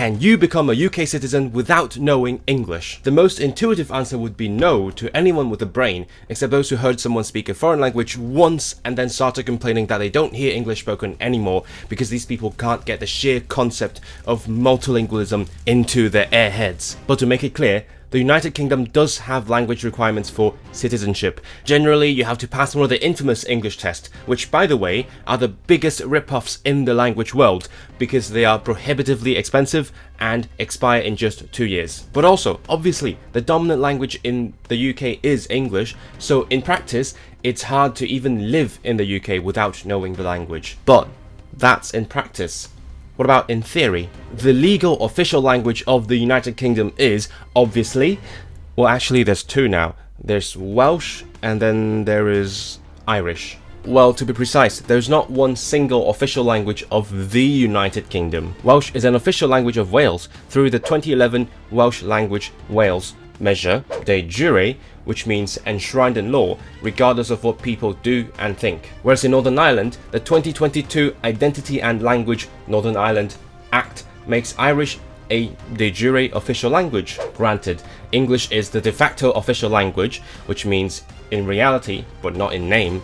Can you become a UK citizen without knowing English? The most intuitive answer would be no to anyone with a brain, except those who heard someone speak a foreign language once and then started complaining that they don't hear English spoken anymore because these people can't get the sheer concept of multilingualism into their airheads. But to make it clear, the United Kingdom does have language requirements for citizenship. Generally, you have to pass one of the infamous English tests, which, by the way, are the biggest rip-offs in the language world because they are prohibitively expensive and expire in just 2 years. But also, obviously, the dominant language in the UK is English, so in practice, it's hard to even live in the UK without knowing the language. But that's in practice. What about in theory? The legal official language of the United Kingdom is, obviously, well actually there's two now. There's Welsh and then there is Irish. Well, to be precise, there's not one single official language of the United Kingdom. Welsh is an official language of Wales through the 2011 Welsh Language Wales measure, de jure, which means enshrined in law, regardless of what people do and think. Whereas in Northern Ireland, the 2022 Identity and Language Northern Ireland Act makes Irish a de jure official language. Granted, English is the de facto official language, which means in reality, but not in name,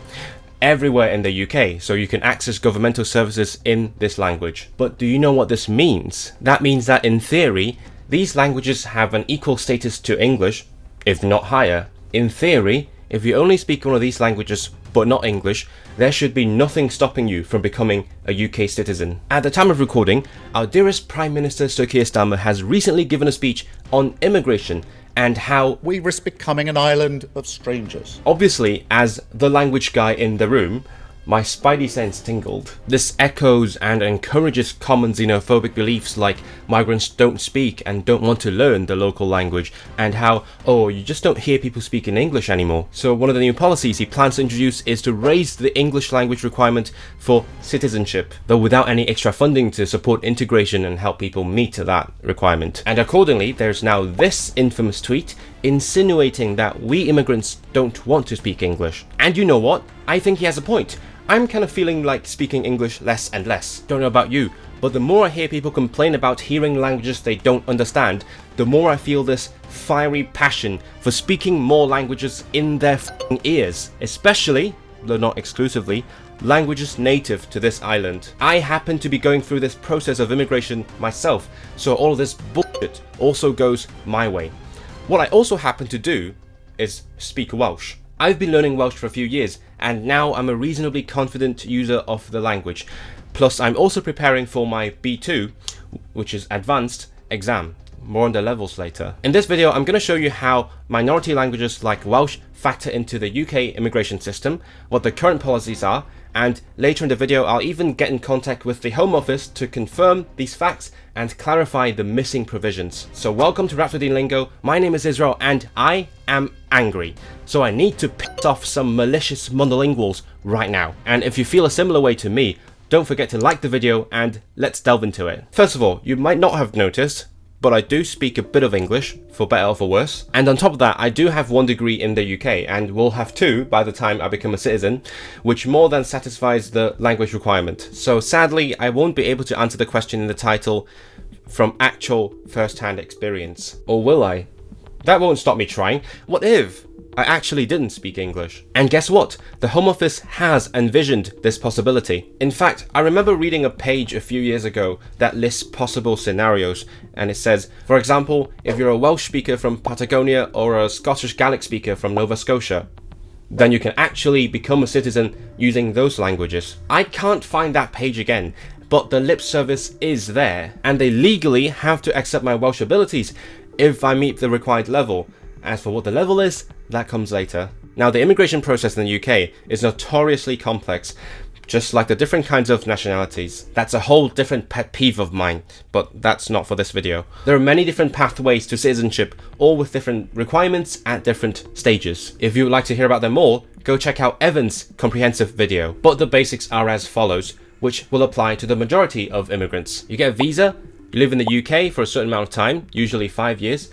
everywhere in the UK, so you can access governmental services in this language. But do you know what this means? That means that in theory, these languages have an equal status to English, if not higher. In theory, if you only speak one of these languages but not English, there should be nothing stopping you from becoming a UK citizen. At the time of recording, our dearest Prime Minister Sir Keir Starmer has recently given a speech on immigration and how we risk becoming an island of strangers. Obviously, as the language guy in the room, my spidey sense tingled. This echoes and encourages common xenophobic beliefs like migrants don't speak and don't want to learn the local language, and how, oh, you just don't hear people speaking English anymore. So one of the new policies he plans to introduce is to raise the English language requirement for citizenship, though without any extra funding to support integration and help people meet that requirement. And accordingly, there's now this infamous tweet insinuating that we immigrants don't want to speak English. And you know what? I think he has a point. I'm kind of feeling like speaking English less and less. Don't know about you, but the more I hear people complain about hearing languages they don't understand, the more I feel this fiery passion for speaking more languages in their f***ing ears, especially, though not exclusively, languages native to this island. I happen to be going through this process of immigration myself, so all of this bullshit also goes my way. What I also happen to do is speak Welsh. I've been learning Welsh for a few years, and now I'm a reasonably confident user of the language. Plus, I'm also preparing for my B2, which is advanced, exam. More on the levels later. In this video, I'm going to show you how minority languages like Welsh factor into the UK immigration system, what the current policies are, and later in the video, I'll even get in contact with the Home Office to confirm these facts and clarify the missing provisions. So welcome to Rhapsody Lingo. My name is Israel and I am angry. So I need to piss off some malicious monolinguals right now. And if you feel a similar way to me, don't forget to like the video and let's delve into it. First of all, you might not have noticed, but I do speak a bit of English, for better or for worse. And on top of that, I do have 1 degree in the UK and will have 2 by the time I become a citizen, which more than satisfies the language requirement. So sadly, I won't be able to answer the question in the title from actual first-hand experience. Or will I? That won't stop me trying. What if I actually didn't speak English? And guess what? The Home Office has envisioned this possibility. In fact, I remember reading a page a few years ago that lists possible scenarios, and it says, for example, if you're a Welsh speaker from Patagonia or a Scottish Gaelic speaker from Nova Scotia, then you can actually become a citizen using those languages. I can't find that page again, but the lip service is there, and they legally have to accept my Welsh abilities if I meet the required level. As for what the level is, that comes later. Now, the immigration process in the UK is notoriously complex, just like the different kinds of nationalities. That's a whole different pet peeve of mine, but that's not for this video. There are many different pathways to citizenship, all with different requirements at different stages. If you would like to hear about them all, go check out Evan's comprehensive video. But the basics are as follows, which will apply to the majority of immigrants. You get a visa, you live in the UK for a certain amount of time, usually 5 years,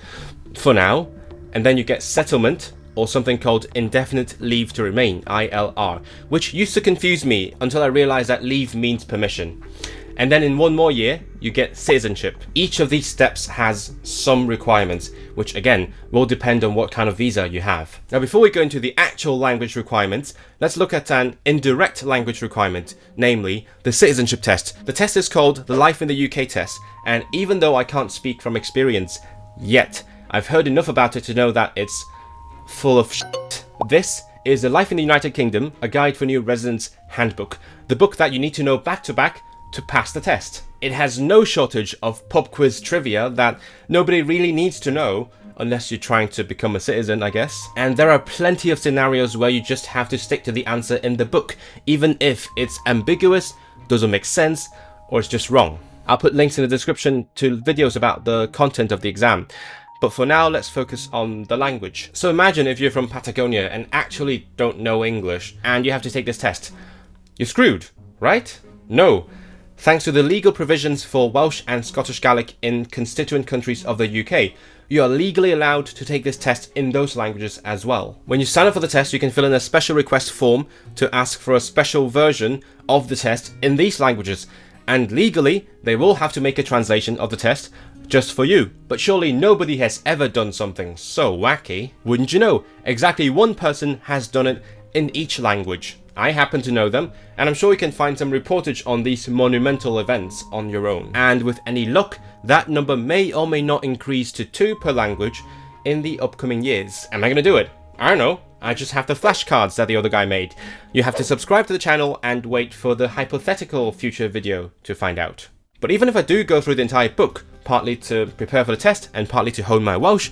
for now, and then you get settlement, or something called indefinite leave to remain, ILR, which used to confuse me until I realized that leave means permission. and then in one more year you get citizenship. Each of these steps has some requirements, which again will depend on what kind of visa you have. Now before we go into the actual language requirements, let's look at an indirect language requirement, namely the citizenship test. The test is called the Life in the UK test, and even though I can't speak from experience yet, I've heard enough about it to know that it's full of shit. This is the Life in the United Kingdom, a guide for new residents handbook, the book that you need to know back to back to pass the test. It has no shortage of pub quiz trivia that nobody really needs to know unless you're trying to become a citizen, I guess. And there are plenty of scenarios where you just have to stick to the answer in the book, even if it's ambiguous, doesn't make sense, or it's just wrong. I'll put links in the description to videos about the content of the exam. But for now, let's focus on the language. So imagine if you're from Patagonia and actually don't know English and you have to take this test. You're screwed, right? No. Thanks to the legal provisions for Welsh and Scottish Gaelic in constituent countries of the UK, you are legally allowed to take this test in those languages as well. When you sign up for the test, you can fill in a special request form to ask for a special version of the test in these languages. And legally, they will have to make a translation of the test just for you. But surely nobody has ever done something so wacky. Wouldn't you know, exactly one person has done it in each language. I happen to know them, and I'm sure you can find some reportage on these monumental events on your own. And with any luck, that number may or may not increase to 2 per language in the upcoming years. Am I going to do it? I don't know. I just have the flashcards that the other guy made. You have to subscribe to the channel and wait for the hypothetical future video to find out. But even if I do go through the entire book, partly to prepare for the test and partly to hone my Welsh,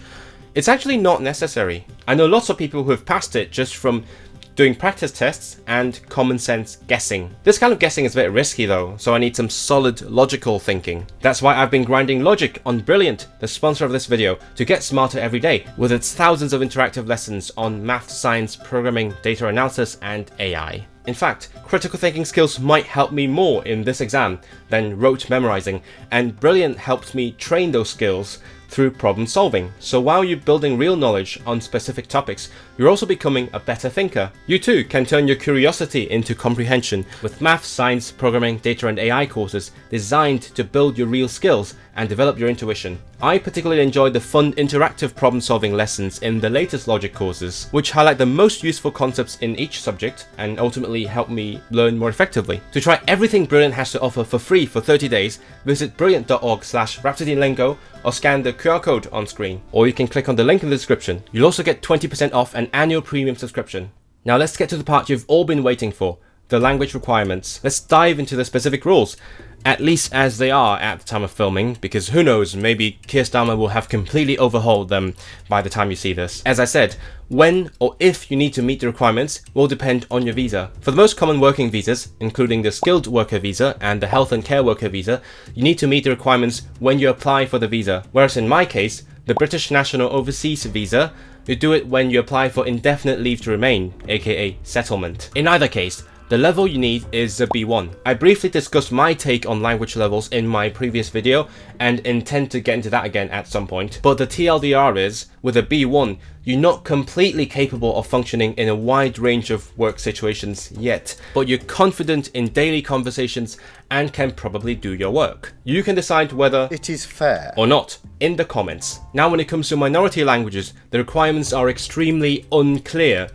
it's actually not necessary. I know lots of people who have passed it just from doing practice tests and common sense guessing. This kind of guessing is a bit risky though, so I need some solid logical thinking. That's why I've been grinding logic on Brilliant, the sponsor of this video, to get smarter every day with its thousands of interactive lessons on math, science, programming, data analysis and AI. In fact, critical thinking skills might help me more in this exam than rote memorizing, and Brilliant helped me train those skills through problem solving. So while you're building real knowledge on specific topics, you're also becoming a better thinker. You too can turn your curiosity into comprehension with math, science, programming, data and AI courses designed to build your real skills and develop your intuition. I particularly enjoyed the fun interactive problem solving lessons in the latest logic courses, which highlight the most useful concepts in each subject and ultimately help me learn more effectively. To try everything Brilliant has to offer for free for 30 days, visit brilliant.org/rhapsodylingo or scan the QR code on screen. Or you can click on the link in the description. You'll also get 20% off an annual premium subscription. Now let's get to the part you've all been waiting for, the language requirements. Let's dive into the specific rules, at least as they are at the time of filming, because who knows, maybe Keir Starmer will have completely overhauled them by the time you see this. As I said, when or if you need to meet the requirements will depend on your visa. For the most common working visas, including the skilled worker visa and the health and care worker visa, you need to meet the requirements when you apply for the visa. Whereas in my case, the British National Overseas Visa, you do it when you apply for indefinite leave to remain, aka settlement. In either case, the level you need is a B1. I briefly discussed my take on language levels in my previous video and intend to get into that again at some point, but the TLDR is, with a B1, you're not completely capable of functioning in a wide range of work situations yet, but you're confident in daily conversations and can probably do your work. You can decide whether It is fair. or not in the comments. Now when it comes to minority languages, the requirements are extremely unclear,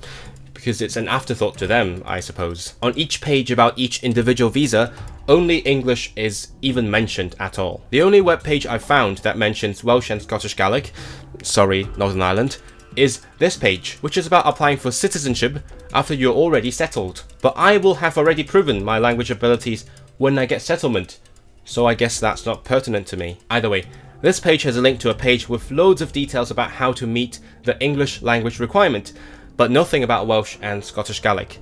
because it's an afterthought to them, I suppose. On each page about each individual visa, only English is even mentioned at all. The only webpage I've found that mentions Welsh and Scottish Gaelic, sorry, Northern Ireland, is this page, which is about applying for citizenship after you're already settled. But I will have already proven my language abilities when I get settlement, so I guess that's not pertinent to me. Either way, this page has a link to a page with loads of details about how to meet the English language requirement, but nothing about Welsh and Scottish Gaelic.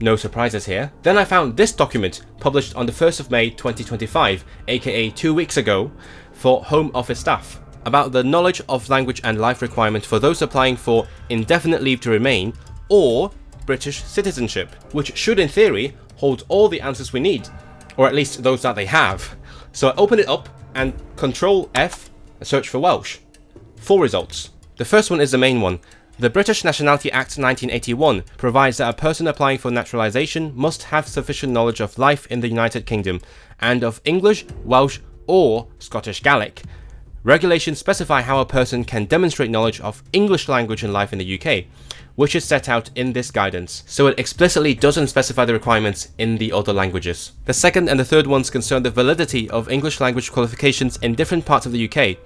No surprises here. Then I found this document published on the 1st of May 2025, aka 2 weeks ago, for Home Office staff, about the knowledge of language and life requirement for those applying for indefinite leave to remain or British citizenship, which should in theory hold all the answers we need, or at least those that they have. So I open it up and Control F, search for Welsh. 4 results. The first one is the main one, The British Nationality Act 1981 provides that a person applying for naturalisation must have sufficient knowledge of life in the United Kingdom and of English, Welsh or Scottish Gaelic. Regulations specify how a person can demonstrate knowledge of English language and life in the UK, which is set out in this guidance, so it explicitly doesn't specify the requirements in the other languages. The second and the third ones concern the validity of English language qualifications in different parts of the UK,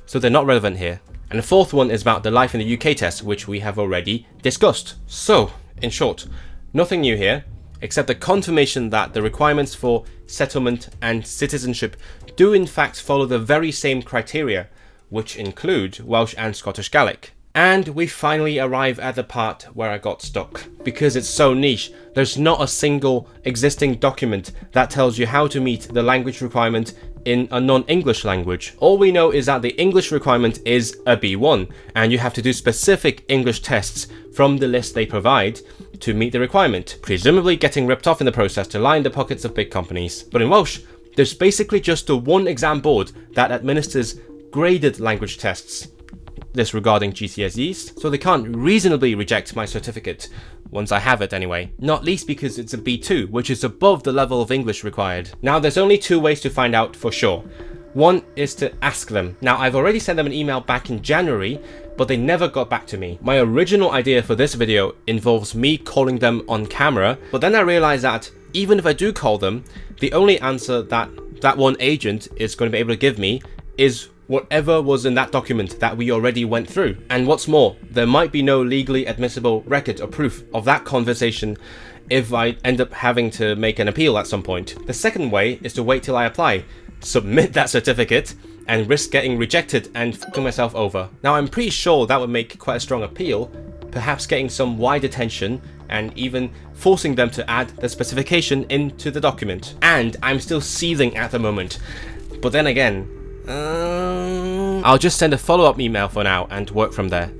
so they're not relevant here. And the fourth one is about the life in the UK test, which we have already discussed. So, in short, nothing new here, except the confirmation that the requirements for settlement and citizenship do in fact follow the very same criteria, which include Welsh and Scottish Gaelic. And we finally arrive at the part where I got stuck. Because it's so niche, there's not a single existing document that tells you how to meet the language requirement in a non-English language. All we know is that the English requirement is a B1, and you have to do specific English tests from the list they provide to meet the requirement, presumably getting ripped off in the process to line the pockets of big companies. But in Welsh, there's basically just the one exam board that administers graded language tests, disregarding GCSEs, so they can't reasonably reject my certificate, once I have it anyway. Not least because it's a B2, which is above the level of English required. Now there's only two ways to find out for sure. One is to ask them. Now I've already sent them an email back in January, but they never got back to me. My original idea for this video involves me calling them on camera, but then I realized that even if I do call them, the only answer that one agent is going to be able to give me is whatever was in that document that we already went through. And what's more, there might be no legally admissible record or proof of that conversation if I end up having to make an appeal at some point. The second way is to wait till I apply, submit that certificate, and risk getting rejected and fucking myself over. Now I'm pretty sure that would make quite a strong appeal, perhaps getting some wide attention and even forcing them to add the specification into the document. And I'm still seething at the moment. But then again, I'll just send a follow-up email for now and work from there.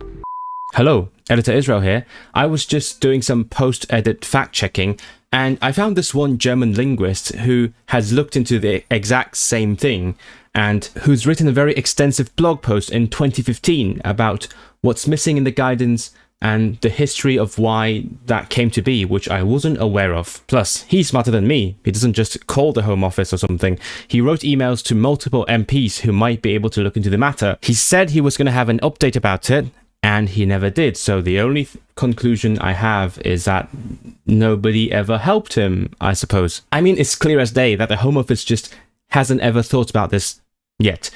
Hello, Editor Israel here. I was just doing some post-edit fact-checking, and I found this one German linguist who has looked into the exact same thing, and who's written a very extensive blog post in 2015 about what's missing in the guidance and the history of why that came to be, which I wasn't aware of. Plus, he's smarter than me. He doesn't just call the Home Office or something. He wrote emails to multiple MPs who might be able to look into the matter. He said he was going to have an update about it, and he never did. So the only conclusion I have is that nobody ever helped him, I suppose. I mean, it's clear as day that the Home Office just hasn't ever thought about this yet.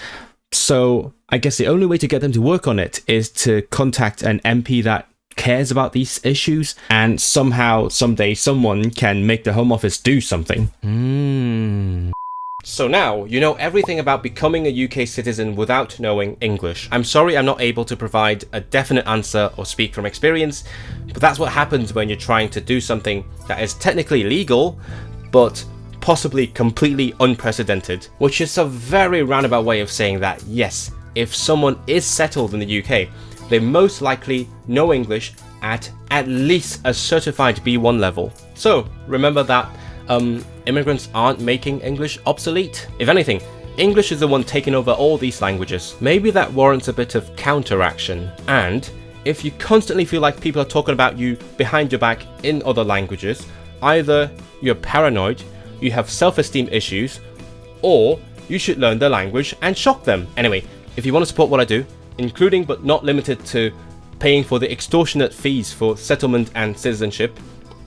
So I guess the only way to get them to work on it is to contact an MP that cares about these issues, and somehow, someday, someone can make the Home Office do something. So now, you know everything about becoming a UK citizen without knowing English. I'm sorry I'm not able to provide a definite answer or speak from experience, but that's what happens when you're trying to do something that is technically legal, but possibly completely unprecedented. Which is a very roundabout way of saying that, yes, if someone is settled in the UK, they most likely know English at least a certified B1 level. So remember that immigrants aren't making English obsolete. If anything, English is the one taking over all these languages. Maybe that warrants a bit of counteraction. And if you constantly feel like people are talking about you behind your back in other languages, either you're paranoid, you have self-esteem issues, or you should learn the language and shock them. Anyway, if you want to support what I do, including but not limited to paying for the extortionate fees for settlement and citizenship,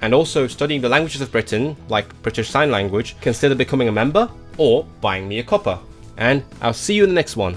and also studying the languages of Britain, like British Sign Language, consider becoming a member or buying me a cuppa. And I'll see you in the next one.